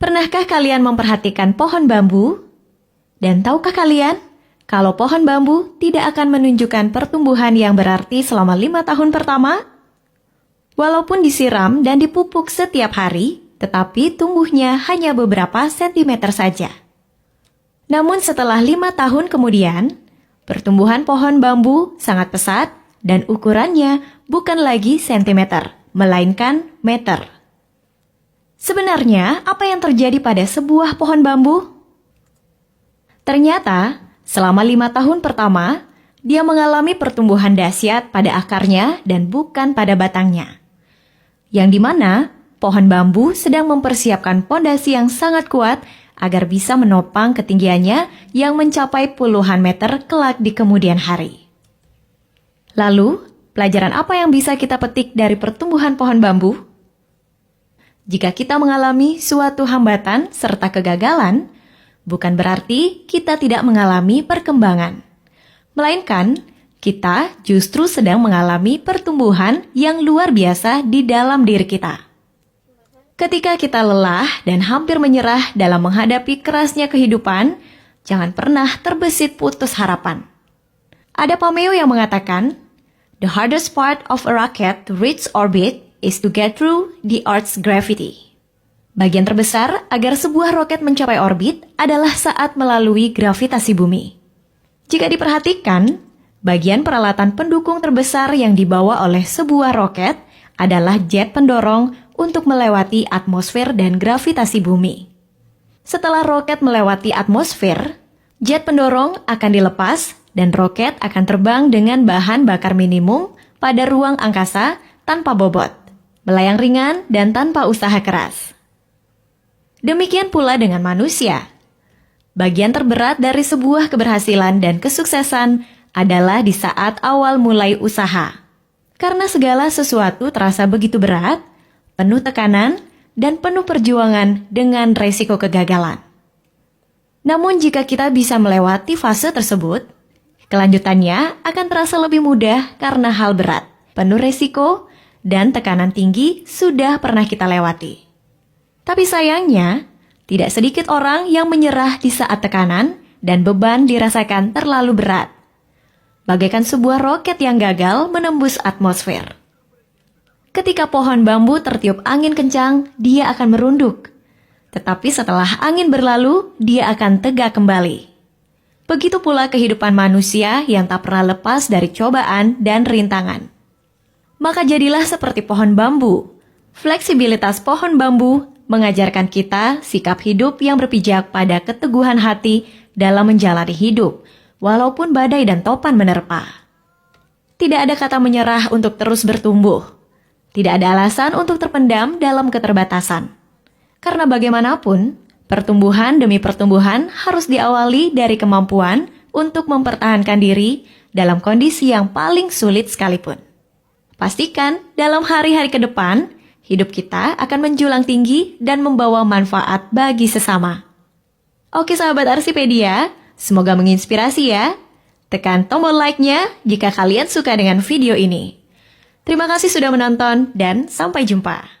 Pernahkah kalian memperhatikan pohon bambu? Dan tahukah kalian, kalau pohon bambu tidak akan menunjukkan pertumbuhan yang berarti selama 5 tahun pertama? Walaupun disiram dan dipupuk setiap hari, tetapi tumbuhnya hanya beberapa sentimeter saja. Namun setelah 5 tahun kemudian, pertumbuhan pohon bambu sangat pesat dan ukurannya bukan lagi sentimeter, melainkan meter. Sebenarnya, apa yang terjadi pada sebuah pohon bambu? Ternyata, selama 5 tahun pertama, dia mengalami pertumbuhan dahsyat pada akarnya dan bukan pada batangnya. Yang dimana, pohon bambu sedang mempersiapkan pondasi yang sangat kuat agar bisa menopang ketinggiannya yang mencapai puluhan meter kelak di kemudian hari. Lalu, pelajaran apa yang bisa kita petik dari pertumbuhan pohon bambu? Jika kita mengalami suatu hambatan serta kegagalan, bukan berarti kita tidak mengalami perkembangan. Melainkan, kita justru sedang mengalami pertumbuhan yang luar biasa di dalam diri kita. Ketika kita lelah dan hampir menyerah dalam menghadapi kerasnya kehidupan, jangan pernah terbesit putus harapan. Ada pameo yang mengatakan, "The hardest part of a rocket to reach orbit is to get through the Earth's gravity." Bagian terbesar agar sebuah roket mencapai orbit adalah saat melalui gravitasi bumi. Jika diperhatikan, bagian peralatan pendukung terbesar yang dibawa oleh sebuah roket adalah jet pendorong untuk melewati atmosfer dan gravitasi bumi. Setelah roket melewati atmosfer, jet pendorong akan dilepas dan roket akan terbang dengan bahan bakar minimum pada ruang angkasa tanpa bobot, melayang ringan dan tanpa usaha keras. Demikian pula dengan manusia. Bagian terberat dari sebuah keberhasilan dan kesuksesan adalah di saat awal mulai usaha. Karena segala sesuatu terasa begitu berat, penuh tekanan, dan penuh perjuangan dengan resiko kegagalan. Namun jika kita bisa melewati fase tersebut, kelanjutannya akan terasa lebih mudah karena hal berat, penuh resiko, dan tekanan tinggi sudah pernah kita lewati. Tapi sayangnya, tidak sedikit orang yang menyerah di saat tekanan dan beban dirasakan terlalu berat. Bagaikan sebuah roket yang gagal menembus atmosfer. Ketika pohon bambu tertiup angin kencang, dia akan merunduk. Tetapi setelah angin berlalu, dia akan tegak kembali. Begitu pula kehidupan manusia yang tak pernah lepas dari cobaan dan rintangan. Maka jadilah seperti pohon bambu. Fleksibilitas pohon bambu mengajarkan kita sikap hidup yang berpijak pada keteguhan hati dalam menjalani hidup, walaupun badai dan topan menerpa. Tidak ada kata menyerah untuk terus bertumbuh. Tidak ada alasan untuk terpendam dalam keterbatasan. Karena bagaimanapun, pertumbuhan demi pertumbuhan harus diawali dari kemampuan untuk mempertahankan diri dalam kondisi yang paling sulit sekalipun. Pastikan dalam hari-hari ke depan, hidup kita akan menjulang tinggi dan membawa manfaat bagi sesama. Oke sahabat Arsipedia, semoga menginspirasi ya. Tekan tombol like-nya jika kalian suka dengan video ini. Terima kasih sudah menonton dan sampai jumpa.